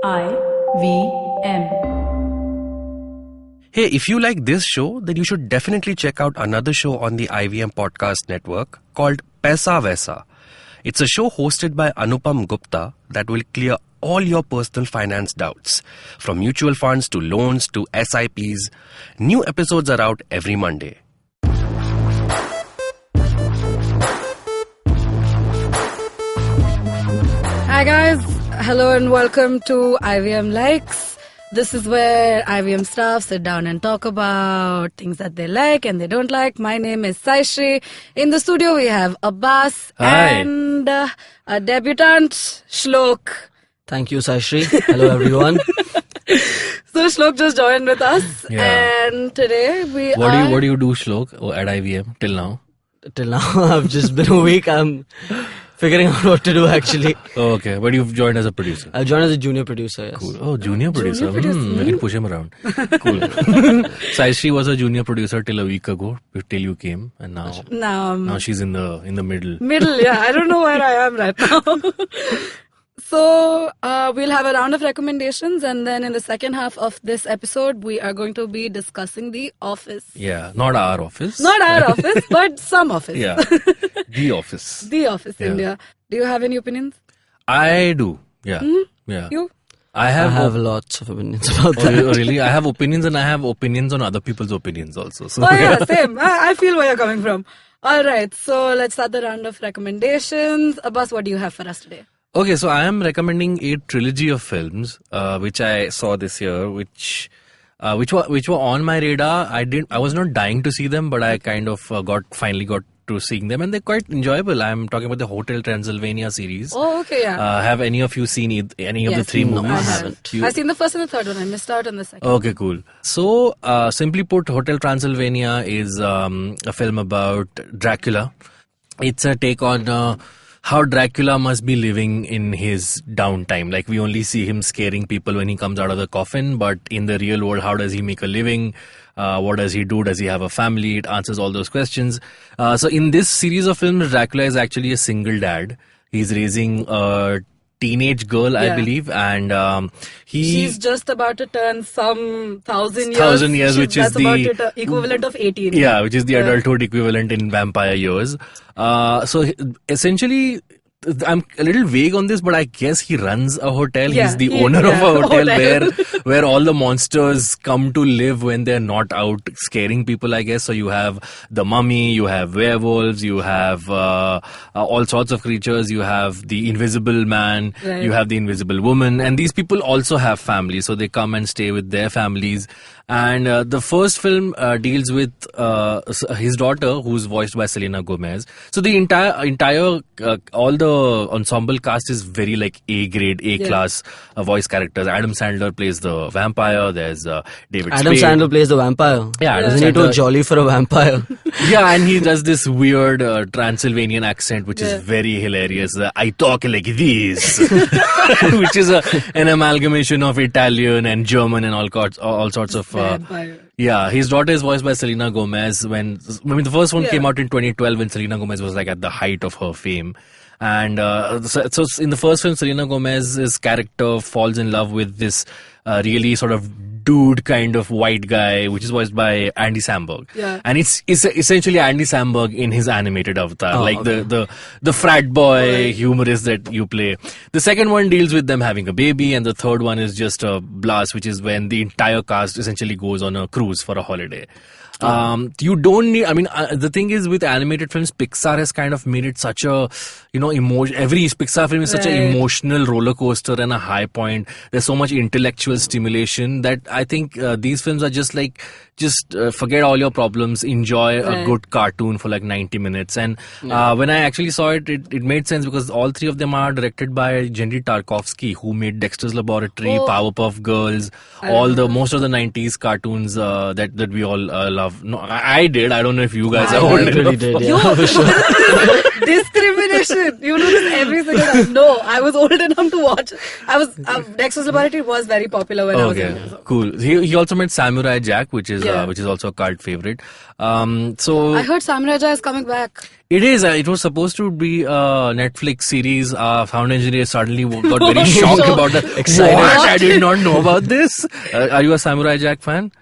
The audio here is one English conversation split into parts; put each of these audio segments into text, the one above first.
IVM. Hey, if you like this show, then you should definitely check out another show on the IVM podcast network called Paisa Vaisa. It's a show hosted by Anupam Gupta that will clear all your personal finance doubts, from mutual funds to loans to SIPs. New episodes are out every Monday. Hi guys, hello and welcome to IVM Likes. This is where IVM staff sit down and talk about things that they like and they don't like. My name is Saishree. In the studio we have Abbas and a debutant, Shlok. Thank you, Saishree. Hello, everyone. So Shlok just joined with us, and today What do you do, Shlok, at IVM till now? Till now, I've just been a week. I'm figuring out what to do, actually. Oh, okay, but you've joined as a producer. I've joined as a junior producer, yes. Cool. Oh, junior producer. We can push him around. Cool. Saishree was a junior producer till a week ago, till you came, and now she's in the middle. Middle, yeah. I don't know where I am right now. So, we'll have a round of recommendations, and then in the second half of this episode, we are going to be discussing The Office. Yeah, not our office. Not our office, but some office. Yeah, The Office. The Office, India. Do you have any opinions? I do, yeah. Yeah. You? I I have have lots of opinions about that. Oh, really? I have opinions, and I have opinions on other people's opinions also. So, Oh, yeah, same. I feel where you're coming from. All right, so let's start the round of recommendations. Abbas, what do you have for us today? Okay, so I am recommending a trilogy of films, which I saw this year, which were on my radar. I was not dying to see them, but I kind of finally got to seeing them, and they're quite enjoyable. I'm talking about the Hotel Transylvania series. Oh, okay, yeah. Have any of you seen any of the three movies? No, I haven't. I've seen the first and the third one. I missed out on the second. Okay, cool. So, simply put, Hotel Transylvania is a film about Dracula. It's a take on how Dracula must be living in his downtime. Like, we only see him scaring people when he comes out of the coffin, but in the real world, how does he make a living? What does he do? Does he have a family? It answers all those questions. So in this series of films, Dracula is actually a single dad. He's raising a teenage girl, I believe, and she's just about to turn some 1,000 years. 1,000 years, which is the equivalent of 18. Yeah, which is the adulthood equivalent in vampire years. So essentially, I'm a little vague on this, but I guess he runs a hotel. Yeah, He's the owner of a hotel where all the monsters come to live when they're not out scaring people, I guess. So you have the mummy, you have werewolves, you have all sorts of creatures, you have the invisible man, you have the invisible woman, and these people also have families, so they come and stay with their families. And the first film deals with his daughter, who's voiced by Selena Gomez. So the entire all the ensemble cast is very like A-grade, A-class voice characters. Adam Sandler plays the vampire. There's David Adam Spade. Sandler plays the vampire. Yeah, Isn't he too jolly for a vampire? Yeah, and he does this weird Transylvanian accent, which is very hilarious. I talk like this, which is an amalgamation of Italian and German and all sorts of. Yeah, his daughter is voiced by Selena Gomez. The first one came out in 2012 when Selena Gomez was like at the height of her fame. And so in the first film, Selena Gomez's character falls in love with this really sort of dude kind of white guy, which is voiced by Andy Samberg. Yeah. And it's essentially Andy Samberg in his animated avatar, the frat boy humorist that you play. The second one deals with them having a baby, and the third one is just a blast, which is when the entire cast essentially goes on a cruise for a holiday. You don't need, the thing is with animated films, Pixar has kind of made it such a, every Pixar film is such an emotional roller coaster and a high point. There's so much intellectual stimulation that I think these films are just forget all your problems, enjoy a good cartoon for like 90 minutes. And when I actually saw it, it made sense because all three of them are directed by Genndy Tarkovsky, who made Dexter's Laboratory, Powerpuff Girls, most of the 90s cartoons that we all love. No, I did. I don't know if you guys are old enough. Really did, yeah. Discrimination. You do this every single time. No, I was old enough to watch. Dexter's Laboratory was very popular when I was young. So. Cool. He also made Samurai Jack, which is also a cult favorite. So I heard Samurai Jack is coming back. It is. It was supposed to be a Netflix series. Sound engineer suddenly got very shocked about that. Excited. What? I did not know about this. Are you a Samurai Jack fan?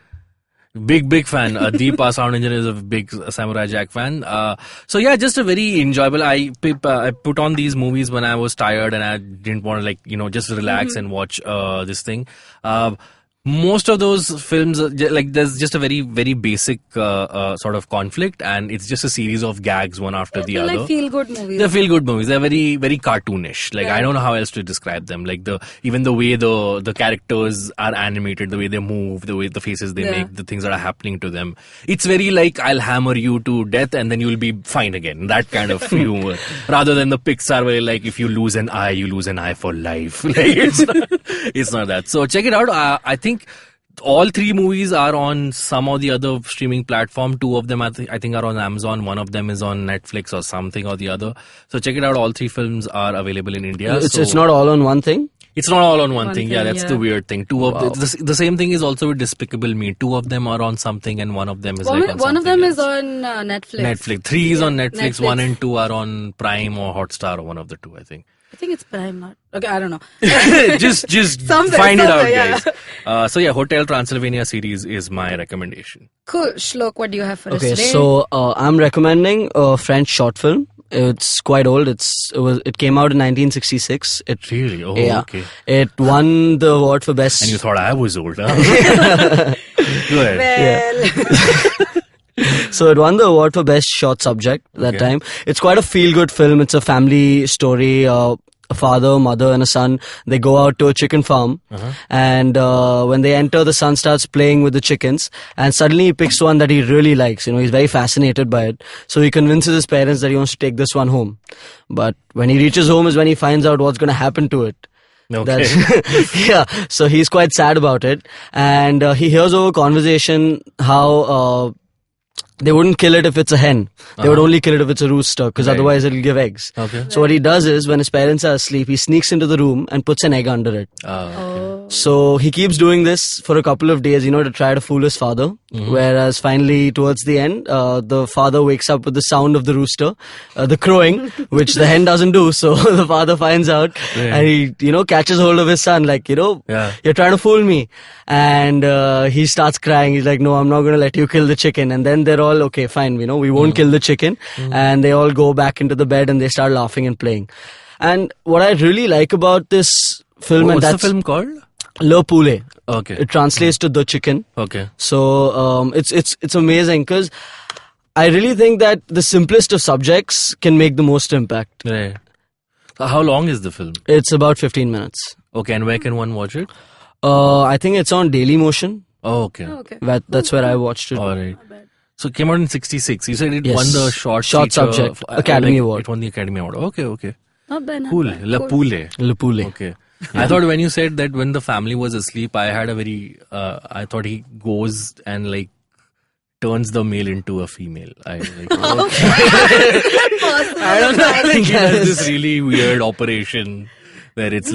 Big fan. Deep, our sound engineer, is a big Samurai Jack fan. So yeah, just a very enjoyable. I put on these movies when I was tired and I didn't want to just relax and watch this thing. Most of those films, there's just a very, very basic sort of conflict, and it's just a series of gags one after the other. Like feel-good movies. They're feel-good movies. They're very, very cartoonish. I don't know how else to describe them. Even the way the characters are animated, the way they move, the way the faces they make, the things that are happening to them. It's very like, I'll hammer you to death and then you'll be fine again. That kind of humor. Rather than the Pixar where if you lose an eye, you lose an eye for life. It's not that. So check it out. I think all three movies are on some or the other streaming platform. Two of them I think are on Amazon. One of them is on Netflix or something or the other. So check it out. All three films are available in India. It's not all on one thing? It's not all on one thing. Yeah, that's the weird thing. The same thing is also with Despicable Me. Two of them are on something and one of them is on one of them else. Is on Netflix. 3 is on Netflix. 1 and 2 are on Prime or Hotstar or one of the two, I think. I think it's Prime, not. Okay, I don't know. just find it out, guys. So yeah, Hotel Transylvania series is my recommendation. Cool. Shlok, what do you have for us today? Okay, so I'm recommending a French short film. It's quite old. It came out in 1966. Really? Oh, yeah. Okay. It won the award for best. And you thought I was old, huh? Go ahead. Well. So it won the award for best short subject that time. It's quite a feel-good film. It's a family story. A father, mother, and a son. They go out to a chicken farm, and when they enter, the son starts playing with the chickens, and suddenly he picks one that he really likes. He's very fascinated by it. So he convinces his parents that he wants to take this one home. But when he reaches home is when he finds out what's going to happen to it. Okay. Yeah, so he's quite sad about it, and he hears over conversation how they wouldn't kill it if it's a hen. They would only kill it if it's a rooster, because otherwise it'll give eggs. Okay. So what he does is, when his parents are asleep, he sneaks into the room and puts an egg under it. So he keeps doing this for a couple of days, to try to fool his father. Whereas finally, towards the end, the father wakes up with the sound of the rooster, the crowing, which the hen doesn't do. So the father finds out and he, catches hold of his son, you're trying to fool me. And he starts crying. He's like, no, I'm not going to let you kill the chicken. And then they're all, okay, fine, we won't kill the chicken. And they all go back into the bed and they start laughing and playing. And what I really like about this film, what's the film called? Le Poulet. Okay. It translates to the chicken. Okay. So it's amazing, because I really think that the simplest of subjects can make the most impact. Right. How long is the film? It's about 15 minutes. Okay, and where can one watch it? I think it's on Dailymotion. Oh, okay. That's where I watched it. All right. So it came out in 66. You said it Yes. won the short subject Academy Award. It won the Academy Award. Okay. Not bad. Cool. Le Poulet. Le Poulet. Okay. I thought when you said that when the family was asleep, I had a very, I thought he goes and turns the male into a female. I don't know. I think he does this really weird operation where it's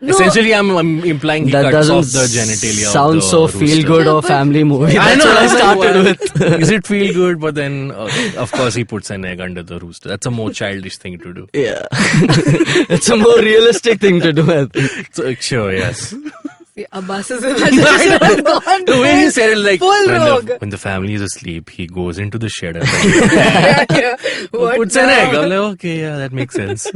essentially I'm implying he That cuts off doesn't the genitalia sound of the so rooster. feel good or family movie. I That's know. what I started with. Is it feel good? But then, of course, he puts an egg under the rooster. That's a more childish thing to do. Yeah. It's a more realistic thing to do, I think. So, sure, yes. See, Abbas's imagination has gone The way he said it, full rogue. when the family is asleep, he goes into the shed and What puts an egg. now? I'm like, okay, yeah, that makes sense.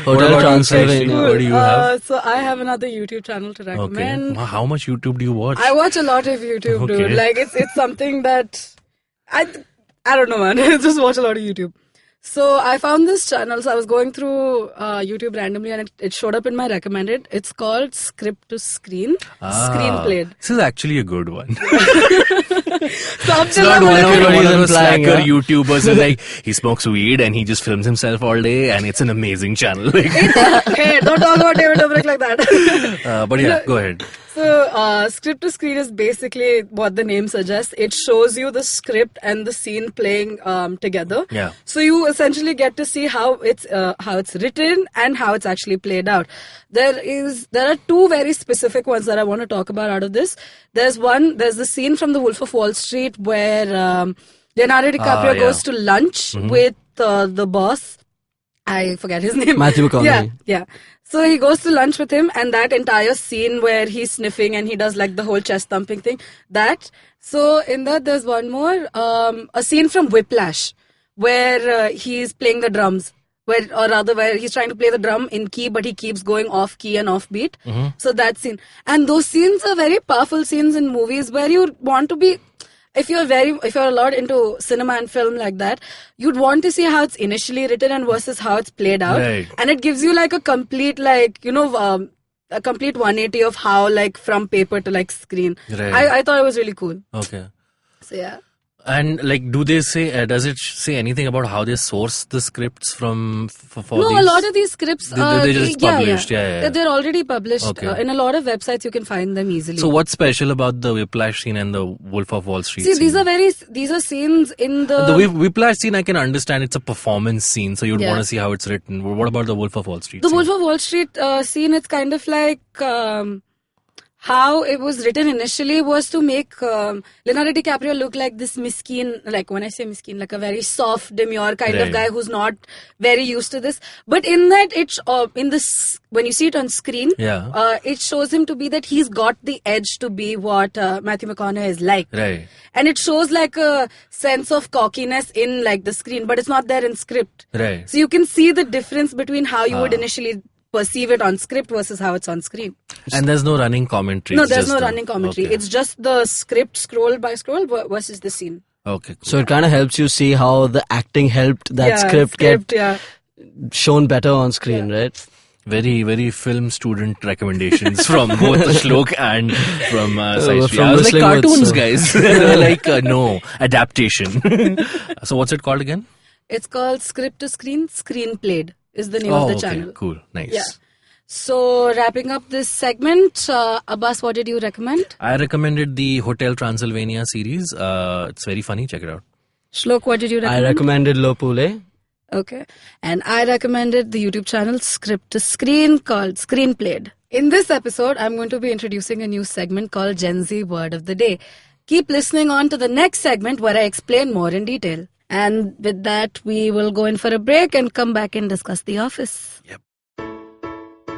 Hotel Transylvania. What do you have? So I have another YouTube channel to recommend. Okay. How much YouTube do you watch? I watch a lot of YouTube, dude. Okay. It's something that I don't know, man. I just watch a lot of YouTube. So I found this channel. So I was going through YouTube randomly, and it showed up in my recommended. It's called Script to Screen. Screenplayed. This is actually a good one. So It's not one of those implying, slacker YouTubers who's he smokes weed and he just films himself all day, and it's an amazing channel. Hey, don't talk about David Dobrik like that. But yeah, go ahead. So, script to screen is basically what the name suggests. It shows you the script and the scene playing together. Yeah. So you essentially get to see how it's written and how it's actually played out. There are two very specific ones that I want to talk about out of this. There's the scene from The Wolf of Wall Street where Leonardo DiCaprio goes to lunch with the boss. I forget his name. Matthew McConaughey. Yeah. So he goes to lunch with him, and that entire scene where he's sniffing and he does like the whole chest thumping thing. So in that, there's one more, a scene from Whiplash where he's playing the drums. Where he's trying to play the drum in key, but he keeps going off key and off beat. So that scene. And those scenes are very powerful scenes in movies where you want to be, if you're a lot into cinema and film like that, you'd want to see how it's initially written and versus how it's played out. Right. And it gives you like a complete, a complete 180 of how, like, from paper to like screen. Right. I thought it was really cool. Okay. So yeah. And like, do they say? Does it say anything about how they source the scripts for No, these? a lot of these scripts They just published. Yeah. They're already published. Okay. In a lot of websites, you can find them easily. So what's special about the Whiplash scene and the Wolf of Wall Street? See, scene? these are scenes in The Whiplash scene, I can understand. It's a performance scene, so you'd want to see how it's written. What about the Wolf of Wall Street? The scene? Wolf of Wall Street scene, it's kind of like how it was written initially was to make Leonardo DiCaprio look like this miskin, like when I say miskin, like a very soft, demure kind of guy who's not very used to this. But in that, it's when you see it on screen, it shows him to be that he's got the edge to be what Matthew McConaughey is like. Right. And it shows like a sense of cockiness in like the screen, but it's not there in script. Right. So you can see the difference between how you would initially perceive it on script versus how it's on screen. And there's no running commentary. No, there's no running commentary. Okay. It's just the script scroll by scroll versus the scene. Okay. Cool. So it kind of helps you see how the acting helped that script get shown better on screen, right? Very, very film student recommendations from both Shlok and from Saishree. From I was like, cartoons, words, guys. They're like, no, adaptation. So what's it called again? It's called Script to Screen, Screen Played is the name of the channel. Cool, nice. Yeah. So wrapping up this segment, Abbas, what did you recommend? I recommended the Hotel Transylvania series. It's very funny. Check it out. Shlok, what did you recommend? I recommended Lo Pule. Okay. And I recommended the YouTube channel Script to Screen called Screen Played. In this episode, I'm going to be introducing a new segment called Gen Z Word of the Day. Keep listening on to the next segment where I explain more in detail. And with that, we will go in for a break and come back and discuss The Office. Yep.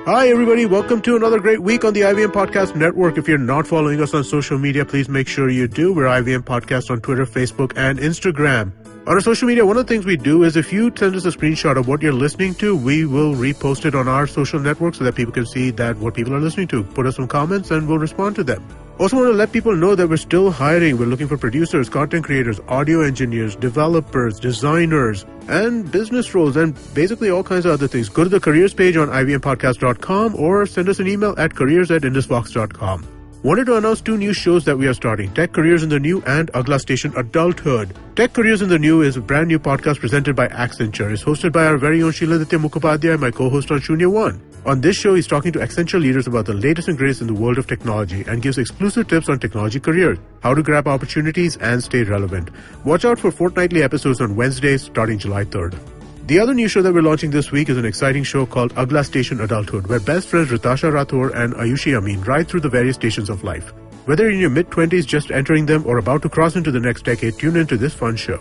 Hi, everybody. Welcome to another great week on the IVM Podcast Network. If you're not following us on social media, please make sure you do. We're IVM Podcast on Twitter, Facebook, and Instagram. On our social media, one of the things we do is if you send us a screenshot of what you're listening to, we will repost it on our social network so that people can see that what people are listening to. Put us some comments and we'll respond to them. Also want to let people know that we're still hiring. We're looking for producers, content creators, audio engineers, developers, designers, and business roles, and basically all kinds of other things. Go to the careers page on ivmpodcast.com or send us an email at careers@indusbox.com. Wanted to announce 2 new shows that we are starting, Tech Careers in the New and Agla Station Adulthood. Tech Careers in the New is a brand new podcast presented by Accenture. It's hosted by our very own Shiladitya Mukhopadhyay, my co-host on Shunya One. On this show, he's talking to Accenture leaders about the latest and greatest in the world of technology and gives exclusive tips on technology careers, how to grab opportunities and stay relevant. Watch out for fortnightly episodes on Wednesdays starting July 3rd. The other new show that we're launching this week is an exciting show called Agla Station Adulthood, where best friends Ritasha Rathore and Ayushi Amin ride through the various stations of life. Whether you're in your mid-20s just entering them or about to cross into the next decade, tune into this fun show.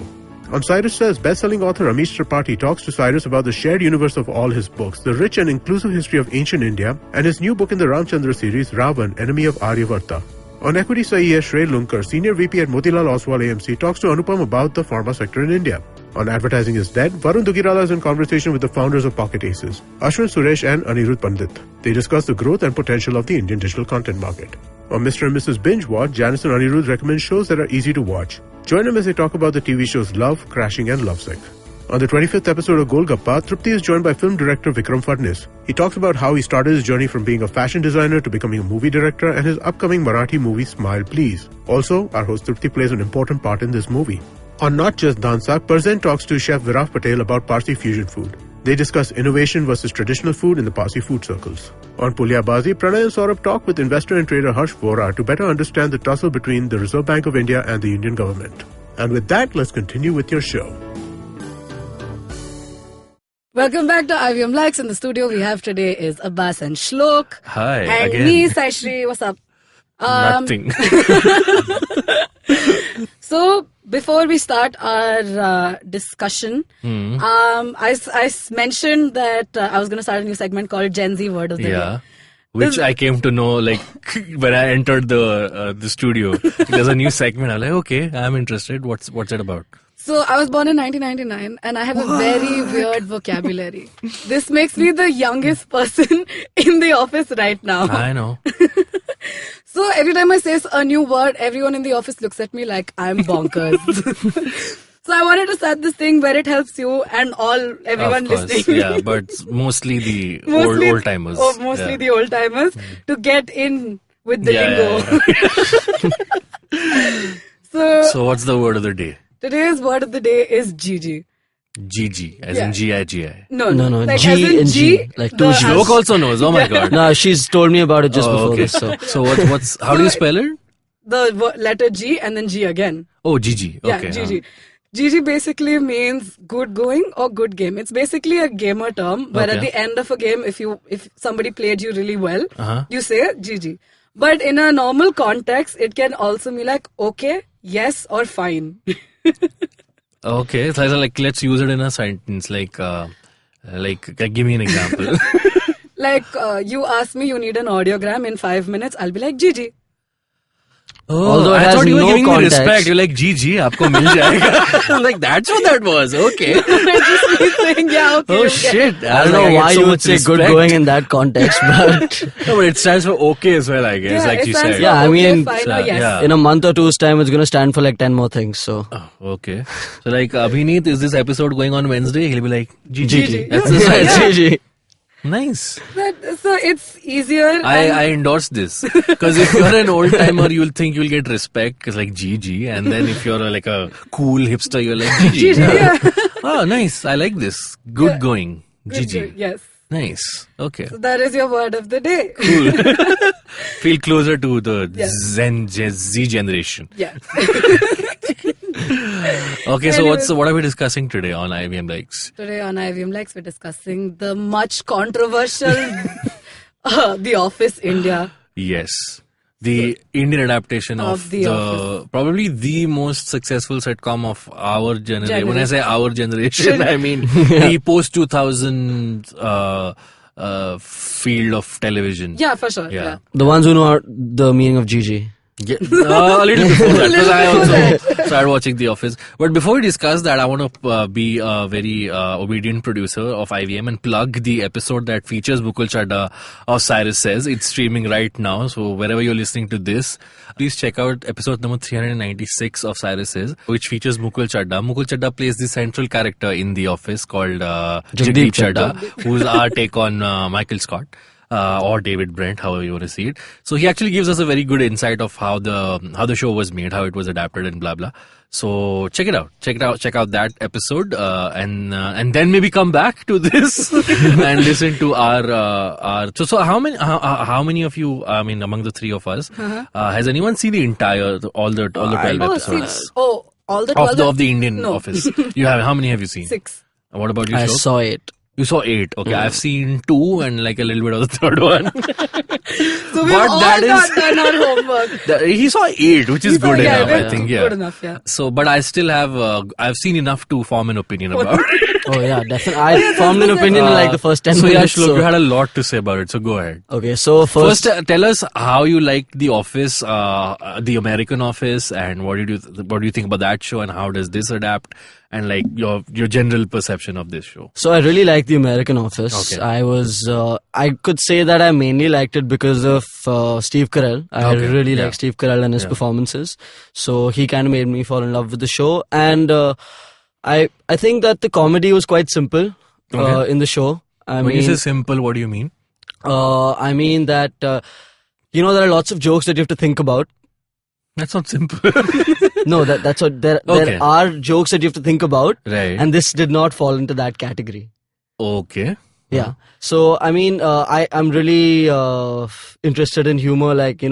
On Cyrus Says, best-selling author Amish Tripathi talks to Cyrus about the shared universe of all his books, the rich and inclusive history of ancient India, and his new book in the Ramchandra series, Ravan, Enemy of Aryavarta. On Equity Sahi, Shrey Lunkar, Senior VP at Motilal Oswal AMC, talks to Anupam about the pharma sector in India. On Advertising is Dead, Varun Dugirala is in conversation with the founders of Pocket Aces, Ashwin Suresh and Anirudh Pandit. They discuss the growth and potential of the Indian digital content market. On Mr. and Mrs. Binge Watch, Janice and Anirudh recommend shows that are easy to watch. Join them as they talk about the TV shows Love, Crashing and Lovesick. On the 25th episode of Golgappa, Tripti is joined by film director Vikram Fadnis. He talks about how he started his journey from being a fashion designer to becoming a movie director and his upcoming Marathi movie Smile Please. Also, our host Tripti plays an important part in this movie. On Not Just Dansak, Parzen talks to chef Viraf Patel about Parsi fusion food. They discuss innovation versus traditional food in the Parsi food circles. On Pulyabazi, Pranay and Saurabh talk with investor and trader Harsh Vora to better understand the tussle between the Reserve Bank of India and the Indian government. And with that, let's continue with your show. Welcome back to IVM Likes. In the studio we have today is Abbas and Shlok. Hi, and again. me, Saishree. What's up? Nothing. So, before we start our discussion, I mentioned that I was going to start a new segment called Gen Z Word of the Day. Which I came to know like when I entered the studio. There's a new segment. I'm like, okay, I'm interested. What's it about? So I was born in 1999 and I have a very weird vocabulary. This makes me the youngest person in the office right now. I know. So every time I say a new word, everyone in the office looks at me like I'm bonkers. So I wanted to start this thing where it helps you and everyone Of course, listening. yeah, but mostly the old timers. Oh, mostly the old timers to get in with the lingo. So what's the word of the day? Today's word of the day is Gigi. Gigi, as in G-I-G-I. No. Like G as in and G, like two G's. Shlok also knows. Oh my god. No, she's told me about it just before okay. this. So what's how do you spell it? The letter G and then G again. Oh, Gigi. Yeah, Okay. Gigi. Gigi basically means good going or good game. It's basically a gamer term where at the end of a game, if somebody played you really well, you say Gigi. But in a normal context, it can also be like okay, yes, or fine. Okay, so like let's use it in a sentence. Like give me an example. Like you ask me, you need an audiogram in 5 minutes. I'll be like Gigi. although it I has thought you were no giving context. me respect. You're like, Gigi, aapko mil jayega. Like, that's what that was. Okay. Just me saying, yeah, okay. Oh, okay. shit. I don't know why you would say good going in that context, but No, but it stands for okay as well, I guess, Yeah, like it you stands said. for Yeah, I okay, mean, fine, or yes. yeah. in a month or two's time, it's going to stand for like 10 more things. So Oh, okay. So, like, Abhineet, is this episode going on Wednesday? He'll be like, Gigi. Gigi. That's the size. Gigi. Nice. So it's easier. I endorse this. Because if you're an old timer, you'll think you'll get respect. Because, like, Gigi. And then if you're like a cool hipster, you're like, Gigi. Gigi, yeah. Oh, nice. I like this. Good going. Gigi. Good, yes. Nice. Okay. So that is your word of the day. Cool. Feel closer to the Yeah. Z generation. Yeah. Okay, so Anyways. what are we discussing today on IVM Likes? Today on IVM Likes, we're discussing the much controversial The Office India. Yes. The Indian adaptation Of of The Office. probably the most successful sitcom of our generation. When I say our generation, I mean the post-2000 field of television. Yeah, for sure. Yeah. Yeah. the ones who know the meaning of Gigi. Yeah, a little before that, because I also started watching The Office. But before we discuss that, I want to be a very obedient producer of IVM and plug the episode that features Mukul Chadda of Cyrus Says. It's streaming right now, so wherever you're listening to this, please check out episode number 396 of Cyrus Says, which features Mukul Chadda. Mukul Chadda plays the central character in The Office called Jagdeep Chadda, who's our take on Michael Scott. Or David Brent, however you want to see it. So he actually gives us a very good insight of how the show was made, how it was adapted, and blah blah. So check it out. Check out that episode, and then maybe come back to this and listen to our. So how many of you? I mean, among the three of us, has anyone seen the entire all the 12 episodes All the 12 of the Indian Office? You have how many have you seen? 6. And what about you? I Shlok? saw it. You saw 8. Okay, I've seen 2 and like a little bit of the third one. So we've all not done our homework. He saw 8, which is good enough, I think. Yeah. Good enough, yeah. So, but I still have, I've seen enough to form an opinion about it. Oh yeah, definitely. I formed an opinion in like the first 10 so minutes. Yeah, Shlok, you had a lot to say about it, so go ahead. Okay, so First, tell us how you liked The Office, the American Office, and what do you think about that show, and how does this adapt, and like your general perception of this show. So I really like the American Office. Okay. I could say that I mainly liked it because of Steve Carell. I Okay. really like Steve Carell and his performances. So he kind of made me fall in love with the show. And I think that the comedy was quite simple in the show. When you say simple, what do you mean? I mean that, there are lots of jokes that you have to think about. That's not simple. No, that's what there Okay. are jokes that you have to think about, Right. and this did not fall into that category. Okay. Yeah. So, I mean, I'm really interested in humor, like,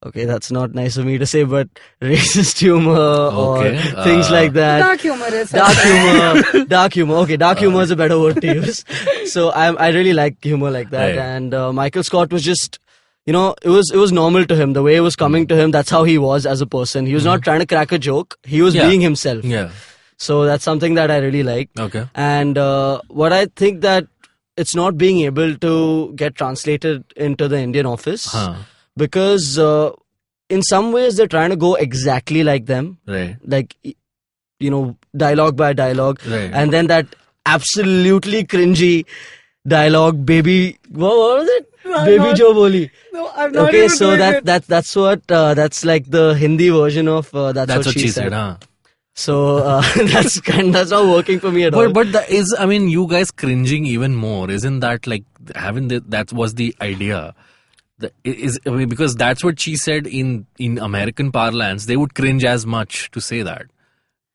okay, that's not nice of me to say, but racist humor or things like that. Dark humor is Dark humor. Dark humor. Okay, dark humor is a better word to use. So I really like humor like that. Right. And Michael Scott was just, it was normal to him. The way it was coming to him, that's how he was as a person. He was not trying to crack a joke. He was being himself. Yeah. So that's something that I really like. Okay. And what I think that it's not being able to get translated into the Indian office because in some ways they're trying to go exactly like them. Right. Like, dialogue by dialogue. Right. And then that absolutely cringy dialogue, baby, what was it? Baby Jo Boli. No, I'm not Okay, even so doing it. that's what, that's like the Hindi version of that's what she said. Huh? So that's not working for me at all. But you guys cringing even more, isn't that like that was the idea? Because that's what she said in American parlance. They would cringe as much to say that.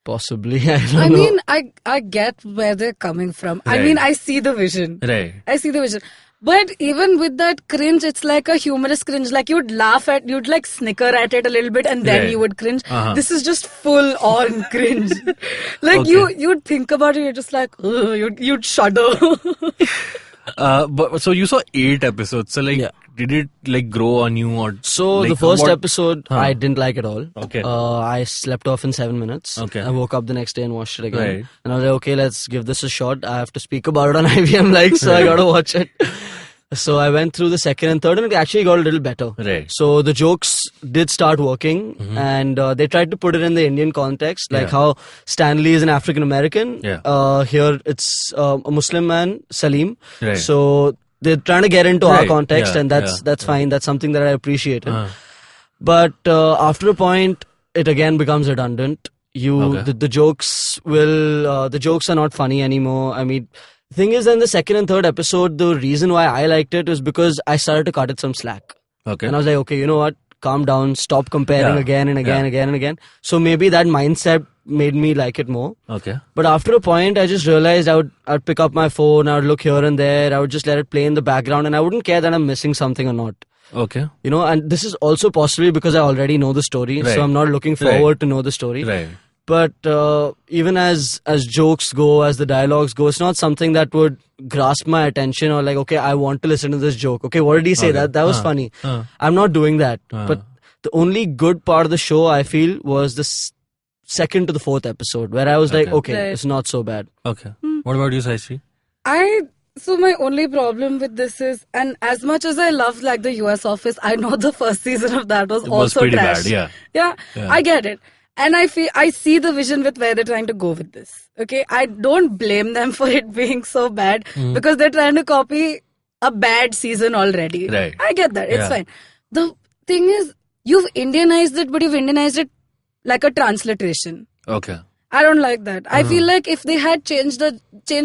Possibly, I don't know. mean, I get where they're coming from. Right. I mean, I see the vision. Right. I see the vision. But even with that cringe, it's like a humorous cringe. Like you'd like snicker at it a little bit and then Right. you would cringe. Uh-huh. This is just full on cringe. Like Okay. you'd think about it, you're just like, ugh, you'd shudder. But so you saw 8 episodes. So like, Yeah. did it like grow on you or? So like, the first what- episode, I didn't like at all. Okay. I slept off in 7 minutes. Okay. I woke up the next day and watched it again. Right. And I was like, okay, let's give this a shot. I have to speak about it on IVM likes, so I gotta watch it. So I went through the second and third and it actually got a little better. Right. So the jokes did start working and they tried to put it in the Indian context, like Yeah. how Stanley is an African American. Yeah. Here it's a Muslim man, Salim. Right. So they're trying to get into our Right. context Yeah, and that's fine. That's something that I appreciated. But after a point, it again becomes redundant. Okay. The jokes are not funny anymore. I mean, the thing is, in the second and third episode, the reason why I liked it is because I started to cut it some slack. Okay. And I was like, okay, you know what? Calm down. Stop comparing Yeah. again and again, Yeah. again and again. So maybe that mindset made me like it more. Okay. But after a point, I just realized I'd pick up my phone, I would look here and there, I would just let it play in the background, and I wouldn't care that I'm missing something or not. Okay. And this is also possibly because I already know the story, Right. so I'm not looking forward to know the story. Right. But even as jokes go, as the dialogues go, it's not something that would grasp my attention or like, okay, I want to listen to this joke. Okay, what did he say? Okay. That was funny. I'm not doing that. But the only good part of the show, I feel, was the second to the fourth episode, where I was like, okay, Right. it's not so bad. Okay. What about you, Saishree? So my only problem with this is, and as much as I love like the US Office, I know the first season of that was It was also pretty trash. bad, Yeah, I get it. And I see the vision with where they're trying to go with this. Okay, I don't blame them for it being so bad because they're trying to copy a bad season already. Right. I get that. It's Yeah. fine. The thing is, you've Indianized it, but you've Indianized it like a transliteration. Okay. I don't like that. I feel like if they had changed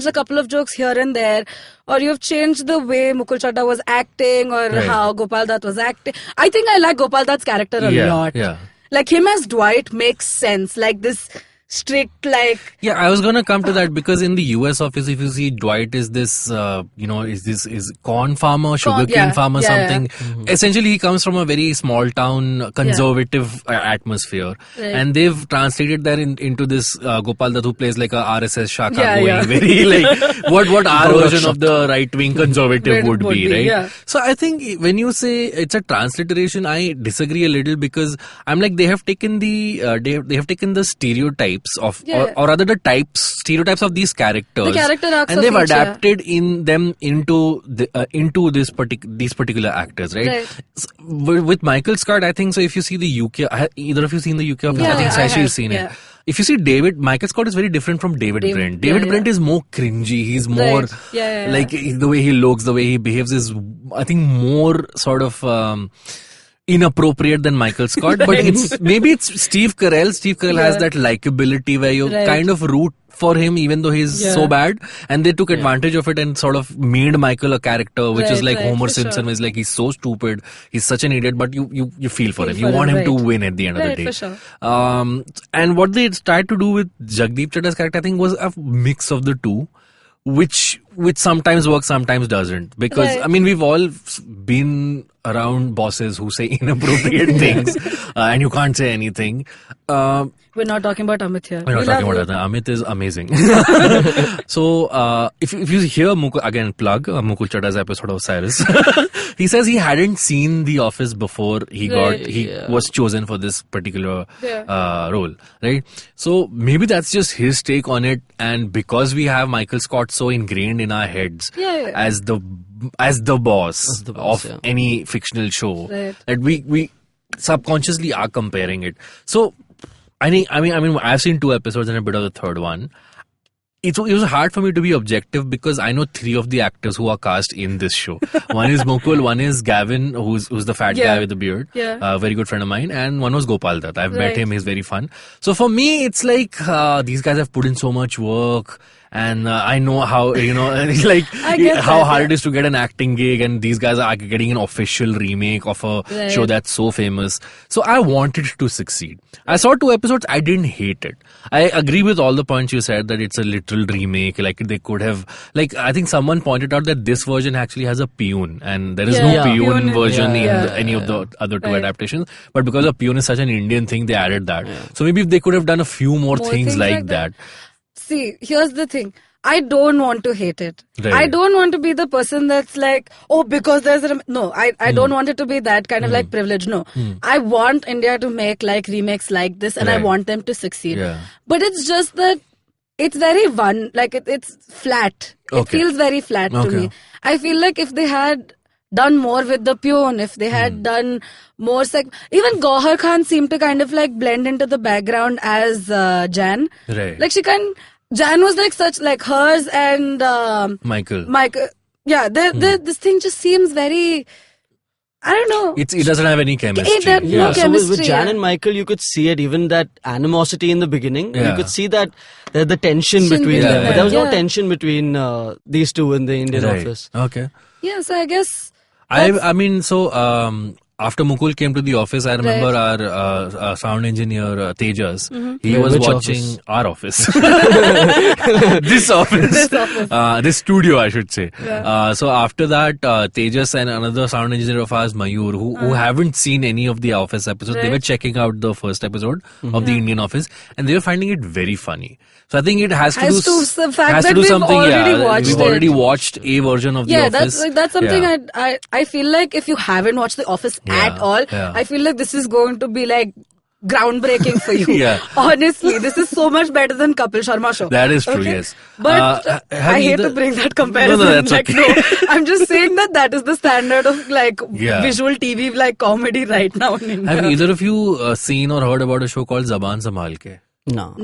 a couple of jokes here and there, or you've changed the way Mukul Chadda was acting, or Right. how Gopal Dutt was acting. I think I like Gopal Dutt's character a lot. Yeah. Like him as Dwight makes sense. Like this strict, like Yeah, I was gonna come to that because in the US office, if you see Dwight is this, is corn farmer, sugarcane farmer, yeah, something. Essentially, he comes from a very small town, conservative atmosphere, Right. and they've translated that into this Gopal Dutt who plays like a RSS Shaka Yeah, going yeah. very like what our version of the right wing conservative would be, right? yeah. So I think when you say it's a transliteration, I disagree a little because I'm like they have taken the they have taken the stereotypes of or rather the stereotypes of these characters, The character arcs and of they've each, yeah. adapted in them into these particular actors, right? Right. So, with Michael Scott, I think so. If you see the UK, either of you seen the UK office? Yeah, I think I Saishree have, seen yeah. it. If you see Michael Scott is very different from David Brent. yeah, David yeah. Brent is more cringy. He's more Right. Yeah. like the way he looks, the way he behaves is, I think, more sort of inappropriate than Michael Scott. But it's Steve Carell. Steve Carell has that likability where you Right. kind of root for him even though he's so bad, and they took advantage of it and sort of made Michael a character which is like Right, Homer for Simpson, sure. is like he's so stupid, he's such an idiot, but you feel for him. You for want him, him to right. win at the end of the Right, day. for sure. And what they tried to do with Jagdeep Chadda's character, I think, was a mix of the two, which which sometimes works, sometimes doesn't. Because, Right. I mean, we've all been around bosses who say inappropriate things and you can't say anything. We're not talking about Amit here. We're not We talking love about you. that. Amit is amazing. So, if you hear Mukul, again, plug Mukul Chadda's episode of Cyrus, he says he hadn't seen The Office before he was chosen for this particular role, right? So, maybe that's just his take on it. And because we have Michael Scott so ingrained in our heads as the boss of any fictional show, that we subconsciously are comparing it. So, I mean, I've seen 2 episodes and a bit of the third one. It was hard for me to be objective because I know 3 of the actors who are cast in this show. One is Mukul, one is Gavin, who's the fat guy with the beard, a very good friend of mine, and one was Gopal Dutt. I've met him; he's very fun. So for me, it's like these guys have put in so much work. And I know how, like how hard it is to get an acting gig, and these guys are getting an official remake of a show that's so famous. So I wanted to succeed. I saw 2 episodes. I didn't hate it. I agree with all the points you said that it's a literal remake. Like they could have, I think someone pointed out that this version actually has a Pune, and there is no Pune version in any of the other 2 adaptations. But because a Pune is such an Indian thing, they added that. So maybe if they could have done a few more things like that. See, here's the thing. I don't want to hate it. Right. I don't want to be the person that's like, oh, because there's a... No, I don't want it to be that kind of like privilege. No. I want India to make like remakes like this, and I want them to succeed. Yeah. But it's just that it's very it's flat. It feels very flat to me. I feel like if they had done more with the Pune, if they had done more... even Gauhar Khan seemed to kind of like blend into the background as Jan. Right. Like Jan was like such like hers and Michael. Yeah, this thing just seems very... I don't know. It doesn't have any chemistry. No chemistry. So with Jan and Michael, you could see it, even that animosity in the beginning. You could see that the tension between them. But there was no tension between these two in the Indian office. Okay. Yeah, so I guess... after Mukul came to the office, I remember our sound engineer Tejas. He was watching our office, this office, this studio, I should say. So after that, Tejas and another sound engineer of ours, Mayur, who haven't seen any of the Office episodes, they were checking out the first episode of the Indian Office, and they were finding it very funny. So I think it has to do something. We've already watched a version of the Office. That's something I feel like if you haven't watched the Office at all, I feel like this is going to be like groundbreaking for you. Honestly, this is so much better than Kapil Sharma show. That is true, yes. But I hate to bring that comparison. No, that's okay. I'm just saying that is the standard of like visual TV like comedy right now in India. Have either of you seen or heard about a show called Zaban Sambhal Ke? No.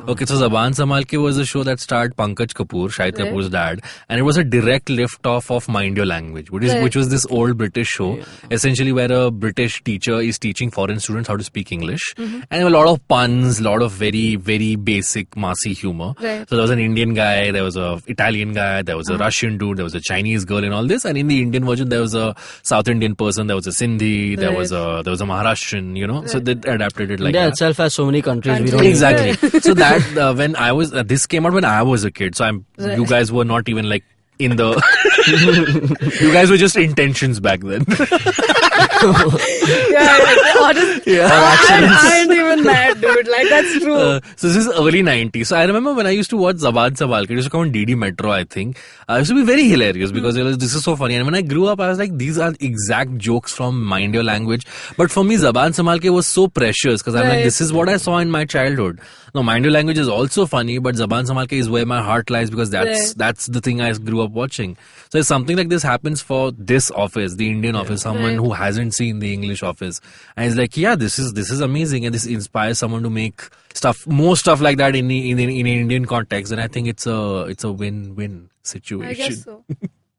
Okay, so Zaban Sambhal Ke was a show that starred Pankaj Kapoor, Shahid Kapoor's dad, and it was a direct lift-off of Mind Your Language, which was this old British show, essentially where a British teacher is teaching foreign students how to speak English, and there were a lot of puns, a lot of very, very basic, massy humor. So there was an Indian guy, there was a Italian guy, there was a Russian dude, there was a Chinese girl and all this, and in the Indian version there was a South Indian person, there was a Sindhi, there was a Maharashtrian, so they adapted it like that. India itself has so many countries. We don't Exactly. So that when I was this came out when I was a kid. So you guys were not even like in the you guys were just intentions back then. I ain't even mad, dude. Like, that's true. So this is early 90s. So I remember when I used to watch Zaban Sambhal Ke, it used to come on DD Metro, I think. It used to be very hilarious because this is so funny. And when I grew up, I was like, these are exact jokes from Mind Your Language. But for me, Zaban Sambhal Ke was so precious because I'm like, this is what I saw in my childhood. No, Mind Your Language is also funny, but Zaban Sambhal Ke is where my heart lies because that's the thing I grew up watching. So if something like this happens for this office, the Indian office, someone who hasn't seen the English office, and is like, this is amazing, and this inspires someone to make more stuff like that in an Indian context, and I think it's a win-win situation. I guess so.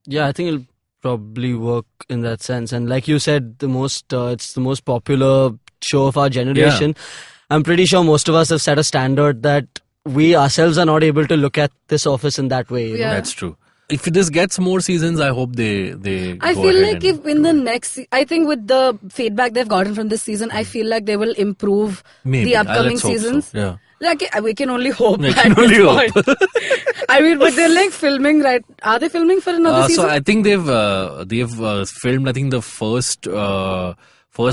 Yeah, I think it'll probably work in that sense. And like you said, it's the most popular show of our generation. Yeah. I'm pretty sure most of us have set a standard that we ourselves are not able to look at this office in that way. That's true. If this gets more seasons, I hope they I feel like if in the next... I think with the feedback they've gotten from this season, I feel like they will improve the upcoming seasons. So. Yeah. Like, we can only hope. We can only hope. I mean, but they're like filming, right? Are they filming for another season? So I think they've filmed, I think, the first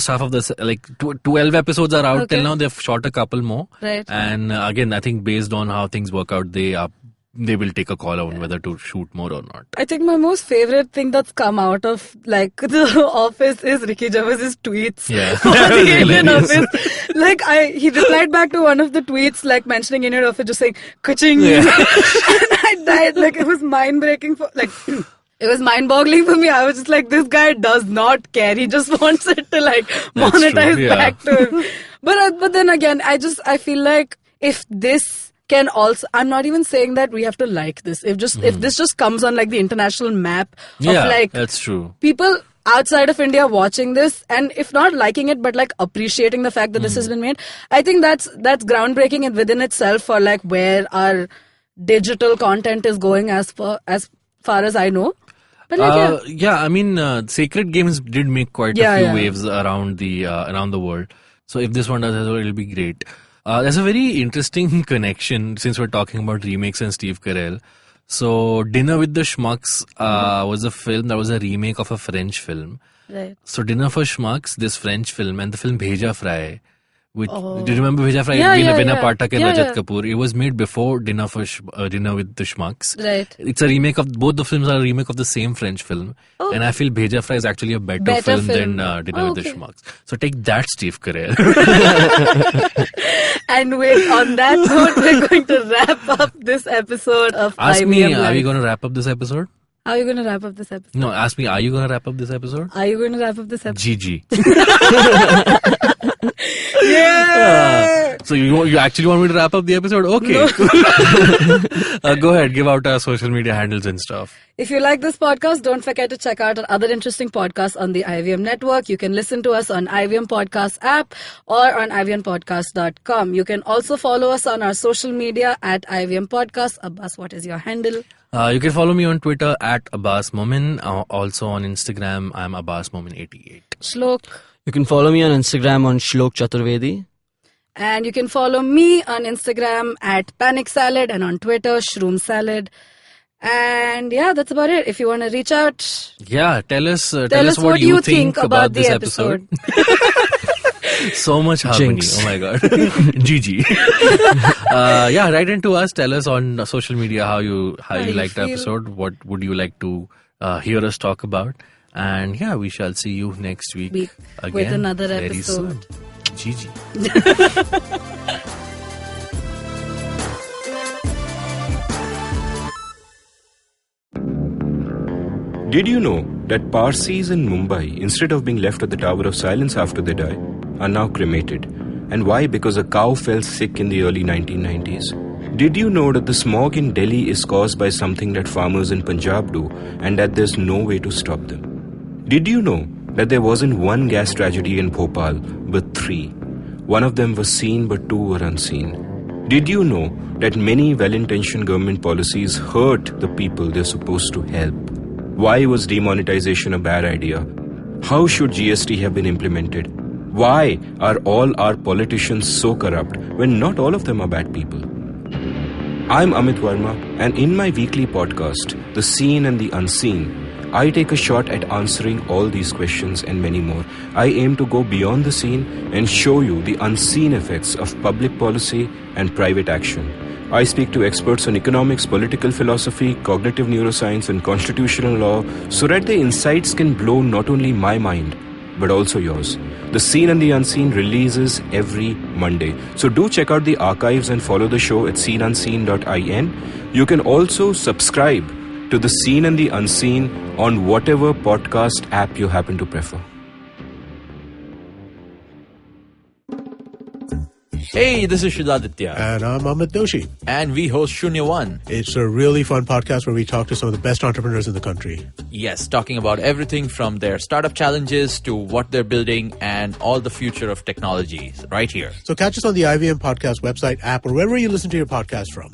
half of this, like 12 episodes are out till now. They've shot a couple more. Right. And again, I think based on how things work out, they will take a call on whether to shoot more or not. I think my most favorite thing that's come out of like the office is Ricky Gervais's tweets. Yeah. On the Indian office. Like he replied back to one of the tweets like mentioning Indian office, just saying "Kuching." Yeah. And I died. Like it was mind breaking it was mind boggling for me. I was just like, this guy does not care. He just wants it to like monetize back to him. But then again, I feel like if this can also, I'm not even saying that we have to like this. If this just comes on like the international map of like, that's true. People outside of India watching this, and if not liking it, but like appreciating the fact that this has been made, I think that's groundbreaking and within itself for like where our digital content is going as far as I know. But like, I mean, Sacred Games did make quite a few waves around the world. So if this one does as well, it'll be great. There's a very interesting connection since we're talking about remakes and Steve Carell. So Dinner with the Schmucks was a film that was a remake of a French film. Right. So Dinner for Schmucks, this French film, and the film Bheja Fry, which do you remember Bheja Fry? Vinay Pathak and Rajat Kapoor. It was made before Dinner with the Schmucks. Right. It's a remake of, both the films are a remake of the same French film. Oh. And I feel Bheja Fry is actually a better film than Dinner with the Schmucks. So take that, Steve Carell. And on that note, we're going to wrap up this episode of Ask IVM me, Live. are we going to wrap up this episode? Are you going to wrap up this episode? No, ask me, are you going to wrap up this episode? Are you going to wrap up this episode? GG. Yeah! So you actually want me to wrap up the episode? Okay. No. Go ahead, give out our social media handles and stuff. If you like this podcast, don't forget to check out our other interesting podcasts on the IVM network. You can listen to us on IVM Podcast app or on ivmpodcast.com. You can also follow us on our social media at IVM Podcast. Abbas, what is your handle? You can follow me on Twitter at Abbas Momin. Also on Instagram, I'm Abbas Momin88. Shlok. You can follow me on Instagram on Shlok Chaturvedi. And you can follow me on Instagram at Panic Salad and on Twitter, Shroom Salad. And yeah, that's about it. If you want to reach out. Yeah, tell us what you think about this episode. So much harmony. Jinx. Oh my god. GG. Write into us. Tell us on social media how you liked the episode. What would you like to hear us talk about? And yeah, we shall see you next week again with another very episode. Soon. GG. Did you know that Parsis in Mumbai, instead of being left at the Tower of Silence after they die, are now cremated? And why? Because a cow fell sick in the early 1990s. Did you know that the smog in Delhi is caused by something that farmers in Punjab do and that there's no way to stop them? Did you know that there wasn't one gas tragedy in Bhopal, but 3? One of them was seen, but 2 were unseen. Did you know that many well-intentioned government policies hurt the people they're supposed to help? Why was demonetization a bad idea? How should GST have been implemented? Why are all our politicians so corrupt when not all of them are bad people? I'm Amit Verma, and in my weekly podcast, The Seen and the Unseen, I take a shot at answering all these questions and many more. I aim to go beyond the seen and show you the unseen effects of public policy and private action. I speak to experts on economics, political philosophy, cognitive neuroscience, and constitutional law so that the insights can blow not only my mind, but also yours. The Seen and the Unseen releases every Monday. So do check out the archives and follow the show at seenunseen.in. You can also subscribe to The Seen and the Unseen on whatever podcast app you happen to prefer. Hey, this is Shridaditya. And I'm Amit Doshi. And we host Shunya One. It's a really fun podcast where we talk to some of the best entrepreneurs in the country. Yes, talking about everything from their startup challenges to what they're building and all the future of technologies right here. So catch us on the IVM Podcast website, app, or wherever you listen to your podcast from.